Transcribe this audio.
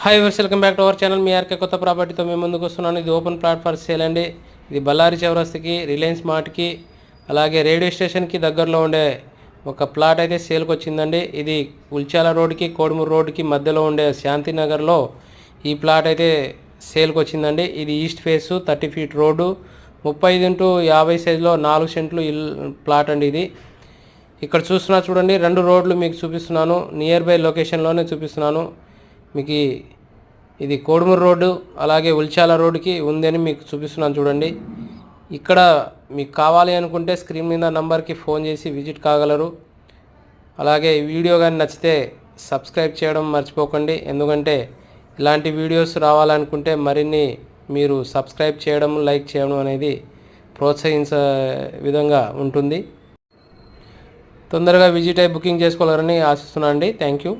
Hi వర్స్, welcome back to our channel. మీ ఆర్కే కొత్త ప్రాపర్టీతో మేము ముందుకు వస్తున్నాను. ఇది ఓపెన్ ప్లాట్ ఫర్ సేల్ అండి. ఇది బళ్ళారి చౌరస్తాకి, రిలయన్స్ మార్ట్కి, అలాగే రేడియో స్టేషన్కి దగ్గరలో ఉండే ఒక ప్లాట్ అయితే సేల్కి వచ్చిందండి. ఇది ఉల్చాల రోడ్కి, కోడుమూరు రోడ్కి మధ్యలో ఉండే శాంతినగర్లో ఈ ప్లాట్ అయితే సేల్కి వచ్చిందండి. ఇది east face, 30 feet road, 35x50 సైజులో 4 సెంట్లు ప్లాట్ అండి. ఇది ఇక్కడ చూడండి, 2 రోడ్లు మీకు చూపిస్తున్నాను. నియర్ బై లొకేషన్లోనే చూపిస్తున్నాను మీకు. ఇది కోడుమూరు రోడ్డు అలాగే ఉల్చాల రోడ్డుకి ఉందని మీకు చూపిస్తున్నాను చూడండి. ఇక్కడ మీకు కావాలి అనుకుంటే స్క్రీన్ మీద నంబర్కి ఫోన్ చేసి విజిట్ కాగలరు. అలాగే ఈ వీడియో కానీ నచ్చితే సబ్స్క్రైబ్ చేయడం మర్చిపోకండి. ఎందుకంటే ఇలాంటి వీడియోస్ రావాలనుకుంటే మరిన్ని మీరు సబ్స్క్రైబ్ చేయడం, లైక్ చేయడం అనేది ప్రోత్సహించే విధంగా ఉంటుంది. తొందరగా విజిట్ అయ్యి బుకింగ్ చేసుకోవాలని ఆశిస్తున్నాను అండి. Thank you.